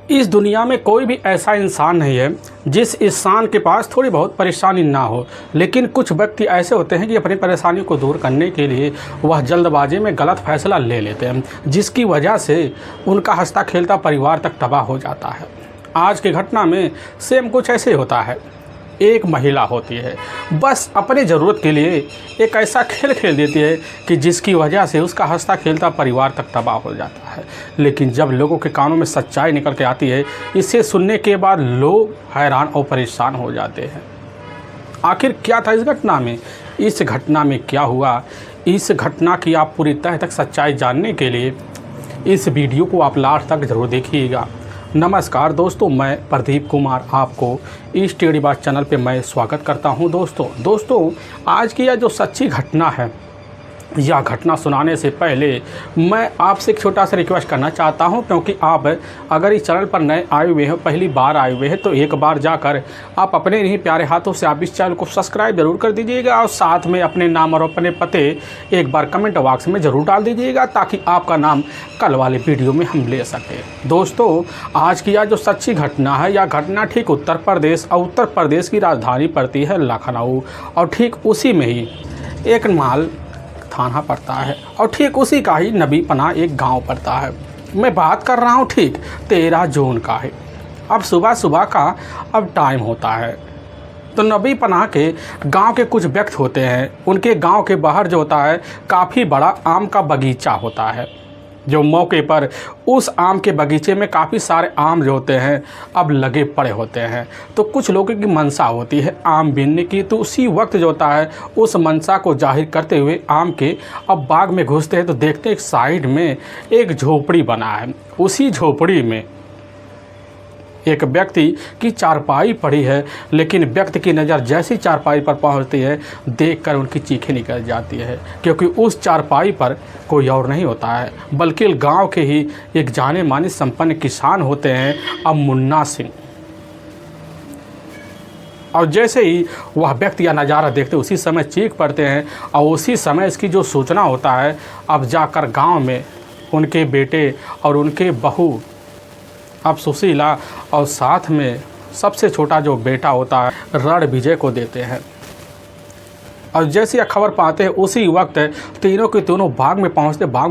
इस दुनिया में कोई भी ऐसा इंसान नहीं है जिस इंसान के पास थोड़ी बहुत परेशानी ना हो, लेकिन कुछ व्यक्ति ऐसे होते हैं कि अपनी परेशानी को दूर करने के लिए वह जल्दबाजी में गलत फैसला ले लेते हैं, जिसकी वजह से उनका हंसता खेलता परिवार तक तबाह हो जाता है। आज की घटना में सेम कुछ ऐसे होता है। एक महिला होती है, बस अपनी ज़रूरत के लिए एक ऐसा खेल खेल देती है कि जिसकी वजह से उसका हंसता खेलता परिवार तक तबाह हो जाता है। लेकिन जब लोगों के कानों में सच्चाई निकल के आती है, इसे सुनने के बाद लोग हैरान और परेशान हो जाते हैं। आखिर क्या था इस घटना में? इस घटना में क्या हुआ? इस घटना की आप पूरी तह तक सच्चाई जानने के लिए इस वीडियो को आप लास्ट तक ज़रूर देखिएगा। नमस्कार दोस्तों, मैं प्रदीप कुमार आपको इस टेढ़ी बात चैनल पे मैं स्वागत करता हूं। दोस्तों आज की यह जो सच्ची घटना है, यह घटना सुनाने से पहले मैं आपसे एक छोटा सा रिक्वेस्ट करना चाहता हूं, क्योंकि आप अगर इस चैनल पर नए आए हुए हैं, पहली बार आए हुए हैं, तो एक बार जाकर आप अपने नहीं प्यारे हाथों से आप इस चैनल को सब्सक्राइब ज़रूर कर दीजिएगा और साथ में अपने नाम और अपने पते एक बार कमेंट बॉक्स में ज़रूर डाल दीजिएगा, ताकि आपका नाम कल वाले वीडियो में हम ले सकें। दोस्तों आज की यह जो सच्ची घटना है, यह घटना ठीक उत्तर प्रदेश की राजधानी पड़ती है लखनऊ, और ठीक उसी में ही एक माल थाना पड़ता है, और ठीक उसी का ही नबी पनाह एक गांव पड़ता है। मैं बात कर रहा हूं ठीक 13 जून का है। अब सुबह का अब टाइम होता है, तो नबी पनाह के गांव के कुछ व्यक्ति होते हैं। उनके गांव के बाहर जो होता है काफ़ी बड़ा आम का बगीचा होता है, जो मौके पर उस आम के बगीचे में काफ़ी सारे आम जो होते हैं अब लगे पड़े होते हैं। तो कुछ लोगों की मनसा होती है आम बीनने की, तो उसी वक्त जो होता है उस मनसा को जाहिर करते हुए आम के अब बाग में घुसते हैं, तो देखते हैं एक साइड में एक झोपड़ी बना है। उसी झोपड़ी में एक व्यक्ति की चारपाई पड़ी है, लेकिन व्यक्ति की नज़र जैसी चारपाई पर पहुंचती है, देखकर उनकी चीखें निकल जाती है, क्योंकि उस चारपाई पर कोई और नहीं होता है बल्कि गांव के ही एक जाने माने संपन्न किसान होते हैं, अब मुन्ना सिंह। और जैसे ही वह व्यक्ति यह नज़ारा देखते उसी समय चीख पड़ते हैं, और उसी समय इसकी जो सूचना होता है अब जाकर गाँव में उनके बेटे और उनके बहू अब सुशीला और साथ में सबसे छोटा जो बेटा होता है रणविजय को देते हैं। और जैसे यह खबर पाते हैं उसी वक्त तीनों के तीनों बाग में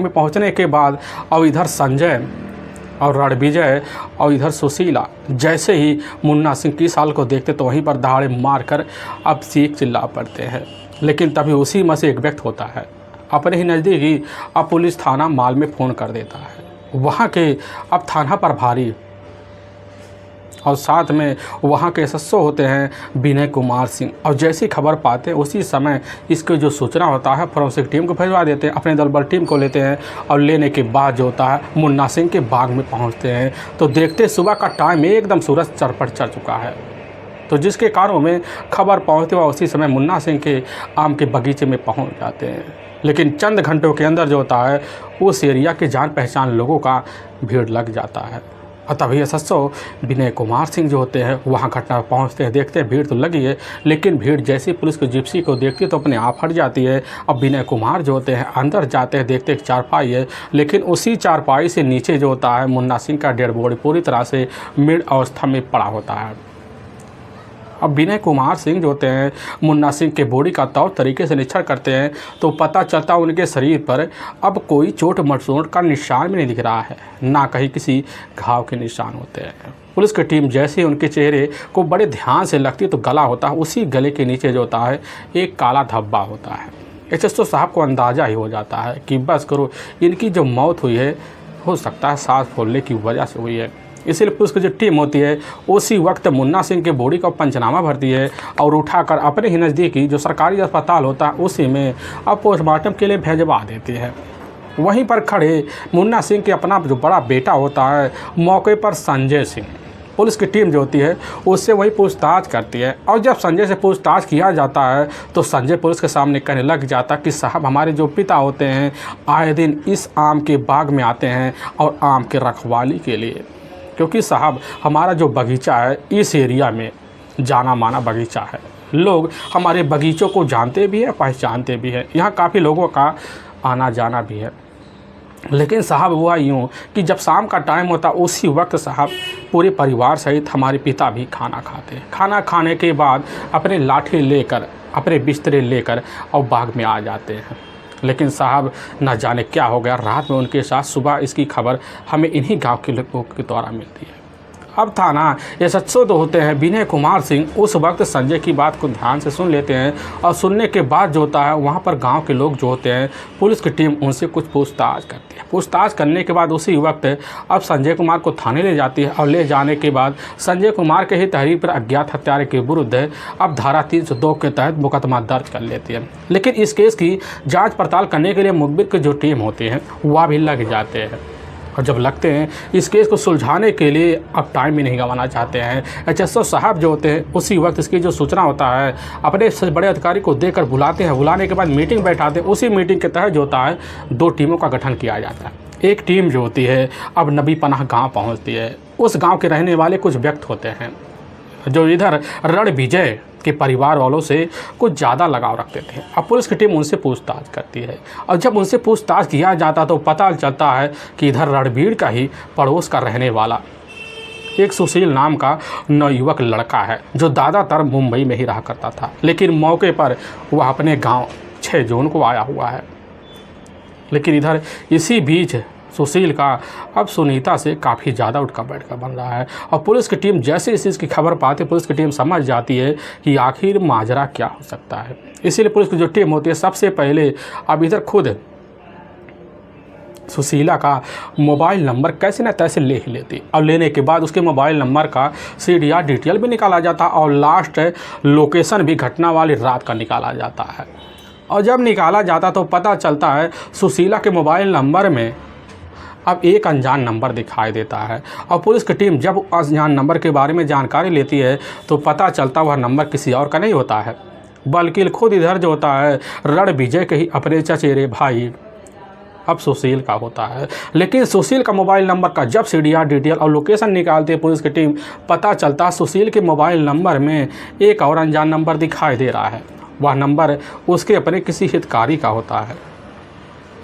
पहुंचने के बाद और इधर संजय और रणविजय और इधर सुशीला जैसे ही मुन्ना सिंह की साल को देखते तो वहीं पर दहाड़े मारकर अब चीख चिल्ला पड़ते हैं। लेकिन तभी उसी में से एक व्यक्ति होता है अपने ही नज़दीक ही अब पुलिस थाना माल में फ़ोन कर देता है। वहाँ के अब थाना प्रभारी और साथ में वहाँ के एसएसओ होते हैं विनय कुमार सिंह, और जैसी खबर पाते हैं उसी समय इसकी जो सूचना होता है फोरेंसिक टीम को भिजवा देते हैं, अपने दल बल टीम को लेते हैं, और लेने के बाद जो होता है मुन्ना सिंह के बाग में पहुँचते हैं। तो देखते सुबह का टाइम एकदम सूरज चरपट चढ़ चुका है, तो जिसके कारणों में खबर पहुँचते हुए उसी समय मुन्ना सिंह के आम के बगीचे में पहुँच जाते हैं। लेकिन चंद घंटों के अंदर जो होता है उस एरिया के जान पहचान लोगों का भीड़ लग जाता है, और तभी एसएसओ विनय कुमार सिंह जो होते हैं वहाँ घटना पहुँचते हैं। देखते हैं भीड़ तो लगी है, लेकिन भीड़ जैसी पुलिस की जिप्सी को देखती है तो अपने आप हट जाती है। अब विनय कुमार जो होते हैं अंदर जाते हैं, देखते एक चारपाई है, लेकिन उसी चारपाई से नीचे जो होता है मुन्ना सिंह का डेड बॉडी पूरी तरह से मृत अवस्था में पड़ा होता है। अब विनय कुमार सिंह जो होते हैं मुन्ना सिंह के बॉडी का तौर तरीके से निरीक्षण करते हैं, तो पता चलता उनके शरीर पर अब कोई चोट मचोट का निशान भी नहीं दिख रहा है, ना कहीं किसी घाव के निशान होते हैं। पुलिस की टीम जैसे ही उनके चेहरे को बड़े ध्यान से लगती है, तो गला होता है, उसी गले के नीचे जो होता है एक काला धब्बा होता है। एसएसओ साहब को अंदाज़ा ही हो जाता है कि बस करो, इनकी जो मौत हुई है हो सकता है सांस फूलने की वजह से हुई है। इसीलिए पुलिस की जो टीम होती है उसी वक्त मुन्ना सिंह के बॉडी का पंचनामा भरती है और उठाकर अपने ही नज़दीकी जो सरकारी अस्पताल होता है उसी में अब पोस्टमार्टम के लिए भेजवा देती है। वहीं पर खड़े मुन्ना सिंह के अपना जो बड़ा बेटा होता है मौके पर संजय सिंह, पुलिस की टीम जो होती है उससे वही पूछताछ करती है, और जब संजय से पूछताछ किया जाता है तो संजय पुलिस के सामने कहने लग जाता कि साहब हमारे जो पिता होते हैं आए दिन इस आम के बाग में आते हैं और आम के रखवाली के लिए, क्योंकि साहब हमारा जो बगीचा है इस एरिया में जाना माना बगीचा है, लोग हमारे बगीचों को जानते भी हैं पहचानते भी हैं, यहाँ काफ़ी लोगों का आना जाना भी है। लेकिन साहब हुआ यूँ कि जब शाम का टाइम होता उसी वक्त साहब पूरे परिवार सहित हमारे पिता भी खाना खाते। खाना खाने के बाद अपने लाठी लेकर, अपने बिस्तरे लेकर और बाग में आ जाते हैं। लेकिन साहब न जाने क्या हो गया, रात में उनके साथ, सुबह इसकी खबर हमें इन्हीं गांव के लोगों के द्वारा मिलती है। अब था ना, ये सच्चो तो होते हैं विनय कुमार सिंह उस वक्त संजय की बात को ध्यान से सुन लेते हैं और सुनने के बाद जो होता है वहाँ पर गांव के लोग जो होते हैं, पुलिस की टीम उनसे कुछ पूछताछ करती है। पूछताछ करने के बाद उसी वक्त अब संजय कुमार को थाने ले जाती है और ले जाने के बाद संजय कुमार के ही तहरीर पर अज्ञात हत्यारे के विरुद्ध अब धारा 302 के तहत मुकदमा दर्ज कर लेती है। लेकिन इस केस की जाँच पड़ताल करने के लिए मुखबिर की जो टीम होती है वह भी लग जाते हैं और जब लगते हैं इस केस को सुलझाने के लिए अब टाइम भी नहीं गंवाना चाहते हैं। एचएसओ साहब जो होते हैं उसी वक्त इसकी जो सूचना होता है अपने सबसे बड़े अधिकारी को देकर बुलाते हैं। बुलाने के बाद मीटिंग बैठाते हैं। उसी मीटिंग के तहत जो होता है 2 टीमों का गठन किया जाता है। एक टीम जो होती है अब नबी पनाह गाँव पहुँचती है। उस गाँव के रहने वाले कुछ व्यक्ति होते हैं जो इधर रणविजय के परिवार वालों से कुछ ज़्यादा लगाव रखते थे। अब पुलिस की टीम उनसे पूछताछ करती है और जब उनसे पूछताछ किया जाता तो पता चलता है कि इधर रणबीर का ही पड़ोस का रहने वाला एक सुशील नाम का नवयुवक लड़का है जो ज़्यादातर मुंबई में ही रहा करता था, लेकिन मौके पर वह अपने गांव 6 जून को आया हुआ है। लेकिन इधर इसी बीच सुशील का अब सुनीता से काफ़ी ज़्यादा उठका बैठका बन रहा है और पुलिस की टीम जैसे इस चीज़ की खबर पाती पुलिस की टीम समझ जाती है कि आखिर माजरा क्या हो सकता है। इसीलिए पुलिस की जो टीम होती है सबसे पहले अब इधर खुद सुशीला का मोबाइल नंबर कैसे न तैसे ले ही लेती और लेने के बाद उसके मोबाइल नंबर का CDR डिटेल भी निकाला जाता और लास्ट लोकेशन भी घटना वाली रात का निकाला जाता है। और जब निकाला जाता तो पता चलता है सुशीला के मोबाइल नंबर में अब एक अनजान नंबर दिखाई देता है और पुलिस की टीम जब अनजान नंबर के बारे में जानकारी लेती है तो पता चलता वह नंबर किसी और का नहीं होता है बल्कि खुद इधर जो होता है रणविजय के ही अपने चचेरे भाई अब सुशील का होता है। लेकिन सुशील का मोबाइल नंबर का जब CDR डिटेल और लोकेशन निकालती है पुलिस की टीम, पता चलता सुशील के मोबाइल नंबर में एक और अनजान नंबर दिखाई दे रहा है। वह नंबर उसके अपने किसी हितकारी का होता है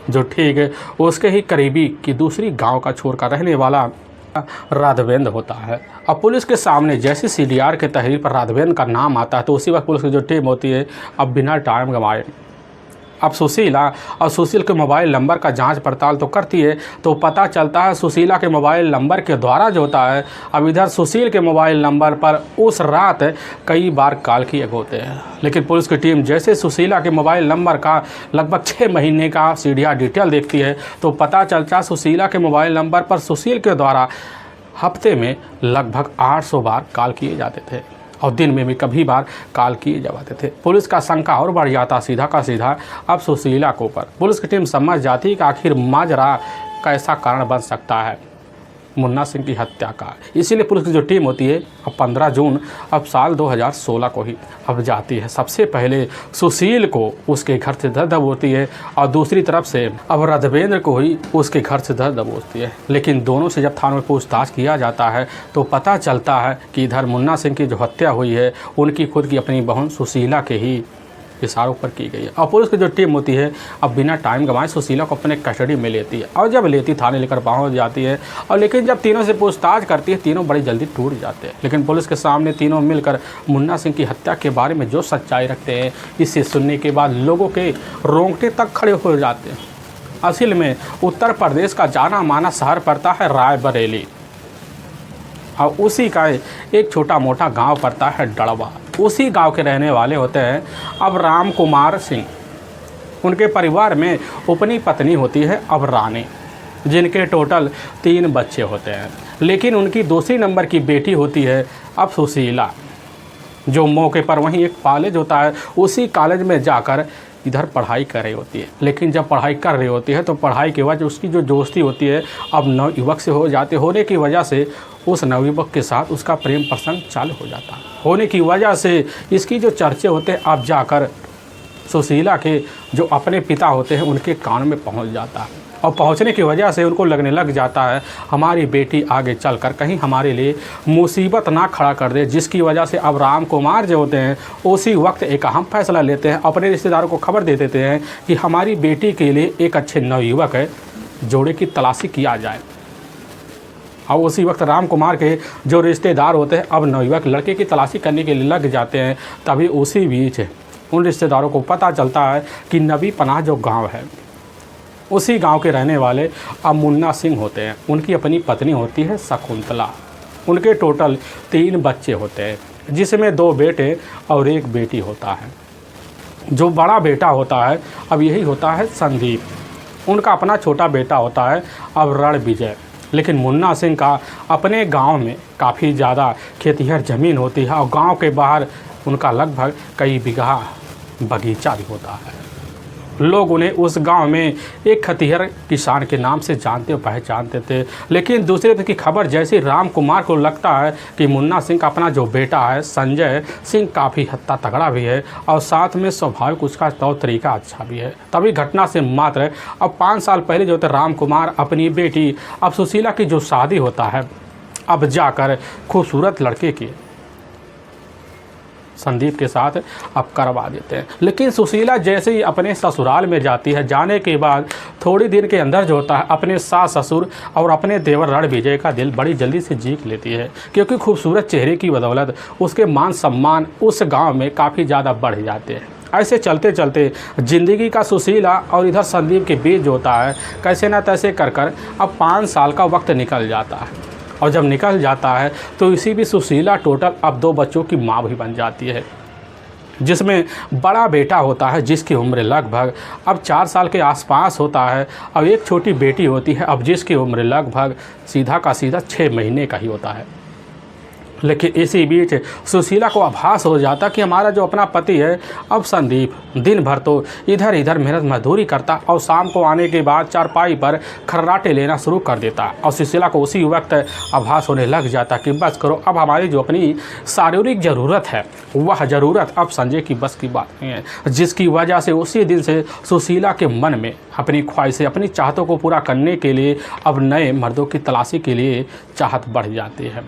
जो ठीक है उसके ही करीबी की दूसरी गांव का छोर का रहने वाला राघवेंद्र होता है। अब पुलिस के सामने जैसे CDR के तहरीर पर राघवेंद्र का नाम आता है तो उसी वक्त पुलिस की जो टीम होती है अब बिना टाइम गंवाए अब सुशीला और सुशील के मोबाइल नंबर का जांच पड़ताल तो करती है तो पता चलता है सुशीला के मोबाइल नंबर के द्वारा जो होता है अब इधर सुशील के मोबाइल नंबर पर उस रात कई बार कॉल किए होते हैं। लेकिन पुलिस की टीम जैसे सुशीला के मोबाइल नंबर का लगभग 6 महीने का CDR डिटेल देखती है तो पता चलता सुशीला के मोबाइल नंबर पर सुशील के द्वारा हफ्ते में लगभग 800 बार कॉल किए जाते थे और दिन में भी कभी बार कॉल किए जाते थे। पुलिस का शंका और बढ़ जाता सीधा का सीधा अब सुशीला के ऊपर। पुलिस की टीम समझ जाती कि आखिर माजरा कैसा कारण बन सकता है मुन्ना सिंह की हत्या का। इसीलिए पुलिस की जो टीम होती है अब 15 जून अब साल 2016 को ही अब जाती है। सबसे पहले सुशील को उसके घर से धर दबोचती है और दूसरी तरफ से अब राघवेंद्र को ही उसके घर से धर दबोचती है। लेकिन दोनों से जब थाने में पूछताछ किया जाता है तो पता चलता है कि इधर मुन्ना सिंह की जो हत्या हुई है उनकी खुद की अपनी बहन सुशीला के ही इशारों पर की गई है। और पुलिस की जो टीम होती है अब बिना टाइम गंवाए सुशीला को अपने कस्टडी में लेती है और जब लेती थाने लेकर पहुंच जाती है। और लेकिन जब तीनों से पूछताछ करती है तीनों बड़ी जल्दी टूट जाते हैं। लेकिन पुलिस के सामने तीनों मिलकर मुन्ना सिंह की हत्या के बारे में जो सच्चाई रखते हैं इसे सुनने के बाद लोगों के रोंगटे तक खड़े हो जाते हैं। असल में उत्तर प्रदेश का जाना माना शहर पड़ता है रायबरेली और उसी का एक छोटा मोटा गांव पड़ता है डड़वा। उसी गांव के रहने वाले होते हैं अब राम कुमार सिंह। उनके परिवार में अपनी पत्नी होती है अब रानी जिनके टोटल 3 बच्चे होते हैं। लेकिन उनकी दूसरी नंबर की बेटी होती है अब सुशीला जो मौके पर वहीं एक कॉलेज होता है उसी कॉलेज में जाकर इधर पढ़ाई कर रही होती है। लेकिन जब पढ़ाई कर रही होती है तो पढ़ाई के वजह उसकी जो दोस्ती होती है अब नवयुवक से हो जाते होने की वजह से उस नवयुवक के साथ उसका प्रेम प्रसंग चालू हो जाता है। होने की वजह से इसकी जो चर्चे होते हैं अब जाकर सुशीला के जो अपने पिता होते हैं उनके कान में पहुंच जाता है और पहुंचने की वजह से उनको लगने लग जाता है हमारी बेटी आगे चलकर कहीं हमारे लिए मुसीबत ना खड़ा कर दे, जिसकी वजह से अब राम कुमार जो होते हैं उसी वक्त एक अहम फैसला लेते हैं। अपने रिश्तेदारों को खबर दे देते हैं कि हमारी बेटी के लिए एक अच्छे नवयुवक जोड़े की तलाशी किया जाए। और उसी वक्त राम कुमार के जो रिश्तेदार होते हैं अब नवयुवक लड़के की तलाशी करने के लिए लग जाते हैं। तभी उसी बीच उन रिश्तेदारों को पता चलता है कि नबी पनाह जो गांव है उसी गांव के रहने वाले अब मुन्ना सिंह होते हैं। उनकी अपनी पत्नी होती है शकुंतला। उनके टोटल 3 बच्चे होते हैं जिसमें 2 बेटे और 1 बेटी होता है। जो बड़ा बेटा होता है अब यही होता है संदीप। उनका अपना छोटा बेटा होता है अब रणविजय। लेकिन मुन्ना सिंह का अपने गांव में काफ़ी ज़्यादा खेतिहर ज़मीन होती है और गांव के बाहर उनका लगभग कई बीघा बगीचा भी होता है। लोग उन्हें उस गांव में एक खतिहर किसान के नाम से जानते और पहचानते थे। लेकिन दूसरे दिन की खबर जैसे राम कुमार को लगता है कि मुन्ना सिंह का अपना जो बेटा है संजय सिंह काफ़ी हत्ता तगड़ा भी है और साथ में स्वाभाविक उसका तौर तरीका अच्छा भी है। तभी घटना से मात्र अब 5 साल पहले जो थे राम कुमार अपनी बेटी अब सुशीला की जो शादी होता है अब जाकर खूबसूरत लड़के की संदीप के साथ अब करवा देते हैं। लेकिन सुशीला जैसे ही अपने ससुराल में जाती है, जाने के बाद थोड़ी देर के अंदर जो होता है अपने सास ससुर और अपने देवर रणविजय का दिल बड़ी जल्दी से जीत लेती है, क्योंकि खूबसूरत चेहरे की बदौलत उसके मान सम्मान उस गांव में काफ़ी ज़्यादा बढ़ जाते हैं। ऐसे चलते चलते ज़िंदगी का सुशीला और इधर संदीप के बीच जो होता है कैसे ना तैसे कर अब 5 साल का वक्त निकल जाता है। और जब निकल जाता है तो इसी भी सुशीला टोटल अब 2 बच्चों की माँ भी बन जाती है, जिसमें बड़ा बेटा होता है जिसकी उम्र लगभग अब 4 साल के आसपास होता है और एक छोटी बेटी होती है अब जिसकी उम्र लगभग सीधा का सीधा 6 महीने का ही होता है। लेकिन इसी बीच सुशीला को आभास हो जाता कि हमारा जो अपना पति है अब संदीप दिन भर तो इधर इधर मेहनत मजदूरी करता और शाम को आने के बाद चारपाई पर खर्राटे लेना शुरू कर देता। और सुशीला को उसी वक्त आभास होने लग जाता कि बस करो, अब हमारी जो अपनी शारीरिक ज़रूरत है वह ज़रूरत अब संजय की बस की बात नहीं है, जिसकी वजह से उसी दिन से सुशीला के मन में अपनी ख्वाहिशें अपनी चाहतों को पूरा करने के लिए अब नए मर्दों की तलाशी के लिए चाहत बढ़ जाती है।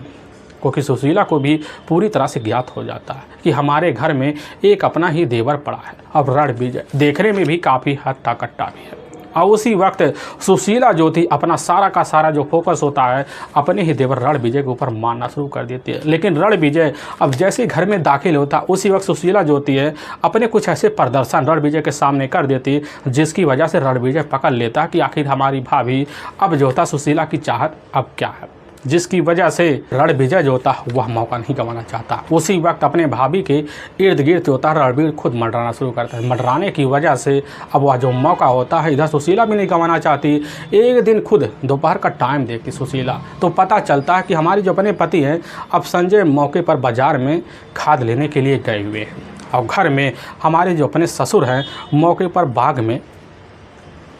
क्योंकि सुशीला को भी पूरी तरह से ज्ञात हो जाता है कि हमारे घर में एक अपना ही देवर पड़ा है अब रणविजय, देखने में भी काफ़ी हट्टा कट्टा भी है। और उसी वक्त सुशीला जो थी अपना सारा का सारा जो फोकस होता है अपने ही देवर रणविजय के ऊपर मारना शुरू कर देती है। लेकिन रणविजय अब जैसे घर में दाखिल होता उसी वक्त सुशीला जो होती है अपने कुछ ऐसे प्रदर्शन रणविजय के सामने कर देती जिसकी वजह से रणविजय पकड़ लेता कि आखिर हमारी भाभी अब जो होता सुशीला की चाहत अब क्या है, जिसकी वजह से रणविजय जो होता वह मौका नहीं गंवाना चाहता। उसी वक्त अपने भाभी के इर्द गिर्द जो होता रणवीर खुद मंडराना शुरू करता है। मंडराने की वजह से अब वह जो मौका होता है इधर सुशीला भी नहीं गंवाना चाहती। एक दिन खुद दोपहर का टाइम देखती सुशीला तो पता चलता है कि हमारी जो अपने पति हैं अब संजय मौके पर बाज़ार में खाद लेने के लिए गए हुए हैं और घर में हमारे जो अपने ससुर हैं मौके पर बाग में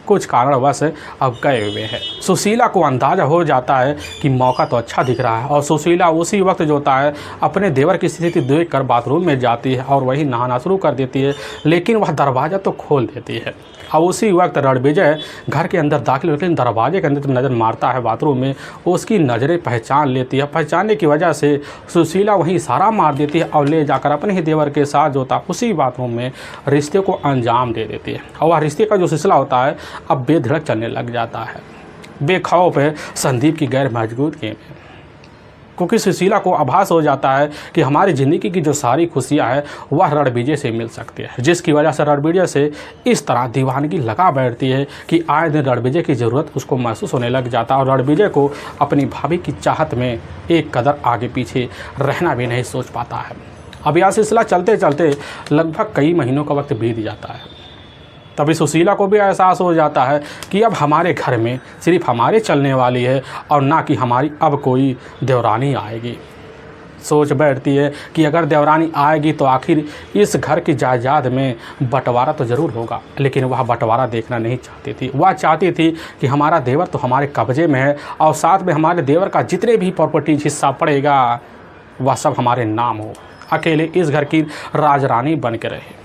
कुछ कारणवश अब गए हुए हैं। सुशीला को अंदाज़ा हो जाता है कि मौका तो अच्छा दिख रहा है और सुशीला उसी वक्त जो होता है अपने देवर की स्थिति देखकर बाथरूम में जाती है और वही नहाना शुरू कर देती है। लेकिन वह दरवाज़ा तो खोल देती है और उसी वक्त रणविजय घर के अंदर दाखिल होकर दरवाजे के अंदर जब नज़र मारता है बाथरूम में उसकी नज़रें पहचान लेती है। पहचानने की वजह से सुशीला वहीं इशारा मार देती है और ले जाकर अपने ही देवर के साथ जो होता है उसी बाथरूम में रिश्ते को अंजाम दे देती है। और वह रिश्ते का जो सिलसिला होता है अब बेधड़क चलने लग जाता है बेखौफ है संदीप की गैर मौजूदगी में, क्योंकि सुशीला को आभास हो जाता है कि हमारी ज़िंदगी की जो सारी खुशियां हैं वह रणविजय से मिल सकती है, जिसकी वजह से रणविजय से इस तरह दीवानगी लगा बैठती है कि आए दिन रणविजय की ज़रूरत उसको महसूस होने लग जाता है और रणविजय को अपनी भाभी की चाहत में एक कदर आगे पीछे रहना भी नहीं सोच पाता है। अब यह सिलसिला चलते चलते लगभग कई महीनों का वक्त बीत जाता है। तभी सुशीला को भी एहसास हो जाता है कि अब हमारे घर में सिर्फ हमारे चलने वाली है और ना कि हमारी अब कोई देवरानी आएगी। सोच बैठती है कि अगर देवरानी आएगी तो आखिर इस घर की जायदाद में बंटवारा तो ज़रूर होगा, लेकिन वह बंटवारा देखना नहीं चाहती थी। वह चाहती थी कि हमारा देवर तो हमारे कब्जे में है और साथ में हमारे देवर का जितने भी प्रॉपर्टीज हिस्सा पड़ेगा वह सब हमारे नाम हो, अकेले इस घर की राजरानी बन के रहे।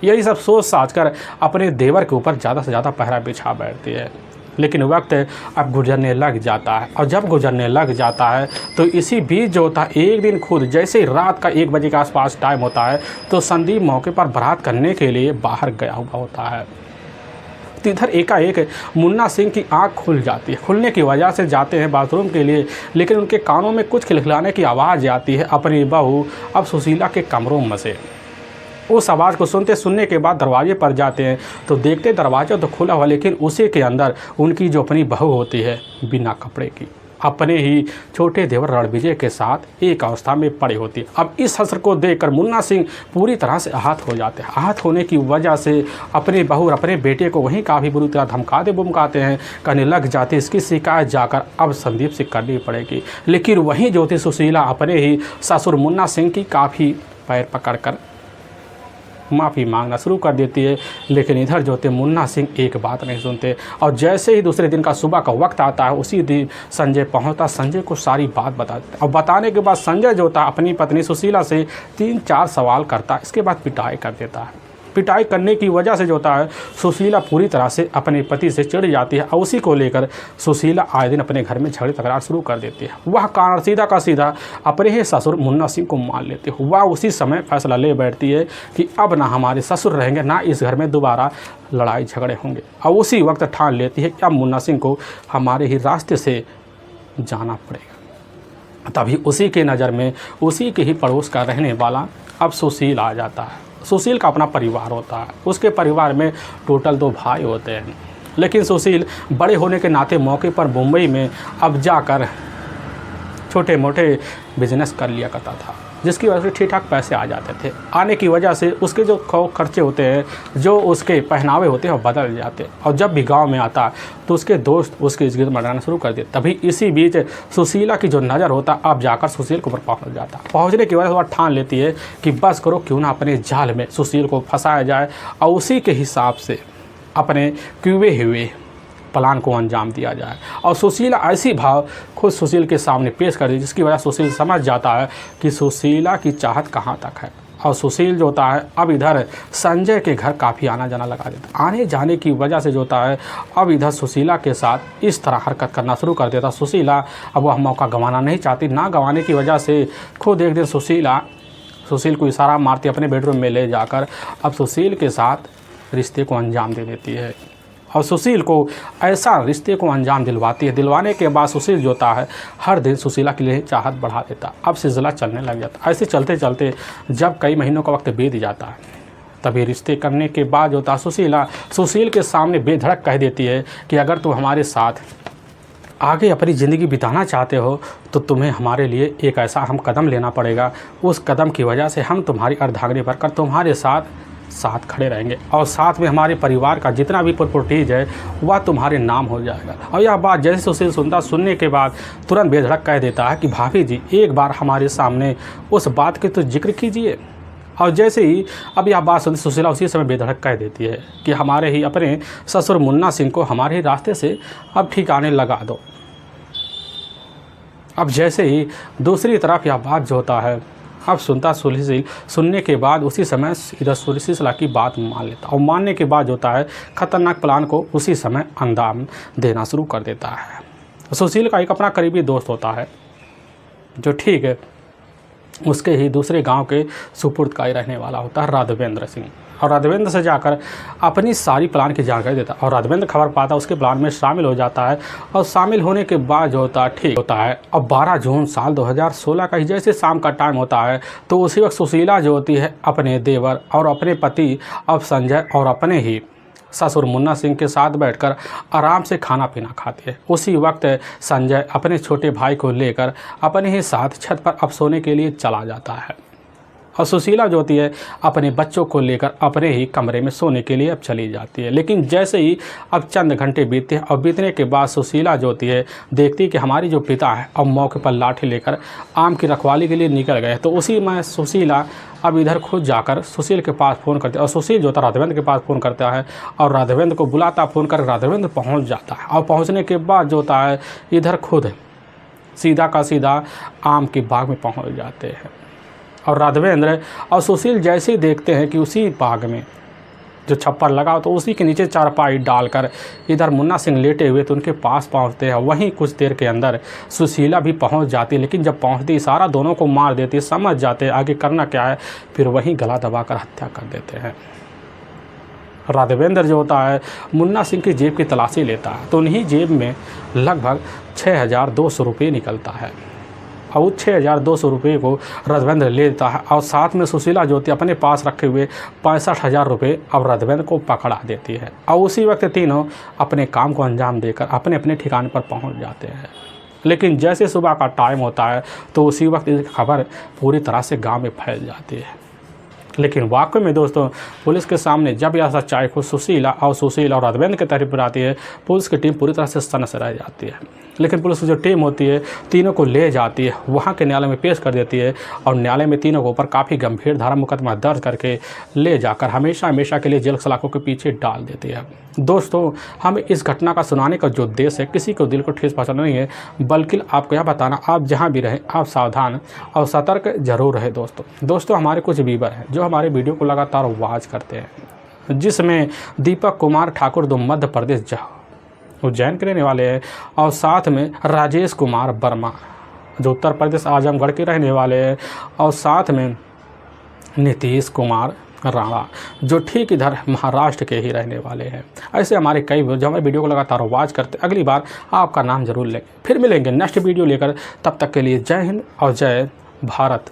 यही सब सोच साच कर अपने देवर के ऊपर ज़्यादा से ज़्यादा पहरा बिछा बैठती है। लेकिन वक्त अब गुजरने लग जाता है और जब गुजरने लग जाता है तो इसी बीच जो होता है एक दिन खुद जैसे ही रात का 1 बजे के आसपास टाइम होता है तो संदीप मौके पर बारात करने के लिए बाहर गया हुआ होता है। तो इधर एकाएक मुन्ना सिंह की आंख खुल जाती है। खुलने की वजह से जाते हैं बाथरूम के लिए, लेकिन उनके कानों में कुछ खिलखिलाने की आवाज़ आती है अपनी बहू अब सुशीला के कमरों में से। उस आवाज़ को सुनने के बाद दरवाजे पर जाते हैं तो देखते दरवाज़ा तो खुला हुआ, लेकिन उसी के अंदर उनकी जो अपनी बहू होती है बिना कपड़े की, अपने ही छोटे देवर रणविजय के साथ एक अवस्था में पड़ी होती है। अब इस हश्र को देखकर मुन्ना सिंह पूरी तरह से आहत हो जाते हैं। आहत होने की वजह से अपने बहू और अपने बेटे को वहीं काफ़ी बुरी तरह धमकाते हैं, कहने लग जाते इसकी शिकायत जाकर अब संदीप से करनी पड़ेगी। लेकिन वहीं जो थी सुशीला अपने ही ससुर मुन्ना सिंह की काफ़ी पैर पकड़कर माफ़ी मांगना शुरू कर देती है। लेकिन इधर जो थे मुन्ना सिंह एक बात नहीं सुनते, और जैसे ही दूसरे दिन का सुबह का वक्त आता है उसी दिन संजय पहुंचता, संजय को सारी बात बता देता। और बताने के बाद संजय जो था अपनी पत्नी सुशीला से 3-4 सवाल करता, इसके बाद पिटाई कर देता है। पिटाई करने की वजह से जो होता है सुशीला पूरी तरह से अपने पति से चिढ़ जाती है, और उसी को लेकर सुशीला आए दिन अपने घर में झगड़े तकरार शुरू कर देती है। वह कारण सीधा का सीधा अपने ही ससुर मुन्ना सिंह को मान लेती है। वह उसी समय फैसला ले बैठती है कि अब ना हमारे ससुर रहेंगे, ना इस घर में दोबारा लड़ाई झगड़े होंगे। और उसी वक्त ठान लेती है कि अब मुन्ना सिंह को हमारे ही रास्ते से जाना पड़ेगा। तभी उसी के नज़र में उसी के ही पड़ोस का रहने वाला अब सुशील आ जाता है। सुशील का अपना परिवार होता है, उसके परिवार में टोटल 2 भाई होते हैं। लेकिन सुशील बड़े होने के नाते मौके पर मुंबई में अब जाकर छोटे मोटे बिजनेस कर लिया करता था, जिसकी वजह से ठीक ठाक पैसे आ जाते थे। आने की वजह से उसके जो खर्चे होते हैं, जो उसके पहनावे होते हैं वो बदल जाते। और जब भी गांव में आता तो उसके दोस्त उसकी इज्जत बढ़ाना शुरू कर देते। तभी इसी बीच सुशीला की जो नज़र होता अब जाकर सुशील के ऊपर पहुँच जाता। पहुँचने की वजह से वह ठान लेती है कि बस करो, क्यों ना अपने जाल में सुशील को फंसाया जाए, और उसी के हिसाब से अपने किए हुए प्लान को अंजाम दिया जाए। और सुशीला ऐसी भाव खुद सुशील के सामने पेश कर दी, जिसकी वजह सुशील समझ जाता है कि सुशीला की चाहत कहाँ तक है। और सुशील जो होता है अब इधर संजय के घर काफ़ी आना जाना लगा देता। आने जाने की वजह से जो होता है अब इधर सुशीला के साथ इस तरह हरकत करना शुरू कर देता। सुशीला अब वह मौका गंवाना नहीं चाहती, ना गंवाने की वजह से खुद एक दिन सुशील को इशारा मारती अपने बेडरूम में ले जाकर अब सुशील के साथ रिश्ते को अंजाम दे देती है। और सुशील को ऐसा रिश्ते को अंजाम दिलवाती है। दिलवाने के बाद सुशील जो होता है हर दिन सुशीला के लिए चाहत बढ़ा देता। अब सिलसिला चलने लग जाता। ऐसे चलते चलते जब कई महीनों का वक्त बीत जाता है, तभी रिश्ते करने के बाद जो होता सुशीला सुशील के सामने बेधड़क कह देती है कि अगर तुम हमारे साथ आगे अपनी ज़िंदगी बिताना चाहते हो तो तुम्हें हमारे लिए एक ऐसा हम कदम लेना पड़ेगा। उस कदम की वजह से हम तुम्हारी अर्धांगिनी बनकर तुम्हारे साथ खड़े रहेंगे, और साथ में हमारे परिवार का जितना भी प्रॉपर्टीज है वह तुम्हारे नाम हो जाएगा। और यह बात जैसे सुशील सुनने के बाद तुरंत बेधड़क कह देता है कि भाभी जी एक बार हमारे सामने उस बात के तो जिक्र कीजिए। और जैसे ही अब यह बात सुनती सुशीला उसी समय बेधड़क कह देती है कि हमारे ही अपने ससुर मुन्ना सिंह को हमारे ही रास्ते से अब ठिकाने लगा दो। अब जैसे ही दूसरी तरफ यह बात जो होता है अब सुशील सुनने के बाद उसी समय इधर सुशीला की बात मान लेता, और मानने के बाद होता है खतरनाक प्लान को उसी समय अंजाम देना शुरू कर देता है। सुशील का एक अपना करीबी दोस्त होता है जो ठीक है उसके ही दूसरे गांव के सुपुर्द का ही रहने वाला होता है राघवेंद्र सिंह, और राघवेंद्र से जाकर अपनी सारी प्लान की जानकारी देता है। और राघवेंद्र खबर पाता उसके प्लान में शामिल हो जाता है, और शामिल होने के बाद जो होता है ठीक होता है। अब 12 जून साल 2016 का ही जैसे शाम का टाइम होता है तो उसी वक्त सुशीला जो होती है अपने देवर और अपने पति अब संजय और अपने ही ससुर मुन्ना सिंह के साथ बैठकर आराम से खाना पीना खाते हैं। उसी वक्त संजय अपने छोटे भाई को लेकर अपने ही साथ छत पर अब सोने के लिए चला जाता है, और सुशीला जो होती है अपने बच्चों को लेकर अपने ही कमरे में सोने के लिए अब चली जाती है। लेकिन जैसे ही अब चंद घंटे बीतते हैं और बीतने के बाद सुशीला जो होती है देखती है कि हमारी जो पिता है अब मौके पर लाठी लेकर आम की रखवाली के लिए निकल गए। तो उसी में सुशीला अब इधर खुद जाकर सुशील के पास फ़ोन करते हैं, और सुशील जो होता है राघवेंद्र के पास फ़ोन करता है, और राघवेंद्र को बुलाता फ़ोन कर राघवेंद्र पहुँच जाता है। और पहुँचने के बाद जो होता है इधर खुद सीधा का सीधा आम के बाग में पहुँच जाते हैं। और राघवेंद्र और सुशील जैसे ही देखते हैं कि उसी बाग में जो छप्पर लगा तो उसी के नीचे चारपाई डालकर इधर मुन्ना सिंह लेटे हुए तो उनके पास पहुंचते हैं। वहीं कुछ देर के अंदर सुशीला भी पहुंच जाती है, लेकिन जब पहुंचती इशारा दोनों को मार देती, समझ जाते आगे करना क्या है, फिर वहीं गला दबाकर हत्या कर देते हैं। राघवेंद्र जो होता है मुन्ना सिंह की जेब की तलाशी लेता है, तो उन्हीं जेब में लगभग 6,200 रुपये निकलता है और उस 6,200 रुपये को राघवेंद्र ले लेता है और साथ में सुशीला जो होती है अपने पास रखे हुए 65,000 रुपये अब राघवेंद्र को पकड़ा देती है और उसी वक्त तीनों अपने काम को अंजाम देकर अपने अपने ठिकाने पर पहुंच जाते हैं। लेकिन जैसे सुबह का टाइम होता है तो उसी वक्त इसकी खबर पूरी तरह से गांव में फैल जाती है। लेकिन वाकई में दोस्तों पुलिस के सामने जब यह सच्चाई को सुशीला और राघवेंद्र की तरफ पर आती है, पुलिस की टीम पूरी तरह से सन्न से रह जाती है। लेकिन पुलिस की जो टीम होती है तीनों को ले जाती है, वहाँ के न्यायालय में पेश कर देती है और न्यायालय में तीनों के ऊपर काफ़ी गंभीर धारा मुकदमा दर्ज करके ले जाकर हमेशा हमेशा के लिए जेल सलाखों के पीछे डाल देती है। दोस्तों, हमें इस घटना का सुनाने का जो उद्देश्य है किसी को दिल को ठेस पहुंचाना नहीं है, बल्कि आपको यह बताना आप जहां भी रहें आप सावधान और सतर्क जरूर रहे। दोस्तों हमारे कुछ व्यूअर हैं जो हमारे वीडियो को लगातार वॉच करते हैं, जिसमें दीपक कुमार ठाकुर जो मध्य प्रदेश उज्जैन के रहने वाले हैं और साथ में राजेश कुमार वर्मा जो उत्तर प्रदेश आजमगढ़ के रहने वाले हैं और साथ में नीतीश कुमार राणा जो ठीक इधर महाराष्ट्र के ही रहने वाले हैं। ऐसे हमारे कई जो हमारे वीडियो को लगातार वॉच करते, अगली बार आपका नाम जरूर लेंगे। फिर मिलेंगे नेक्स्ट वीडियो लेकर, तब तक के लिए जय हिंद और जय भारत।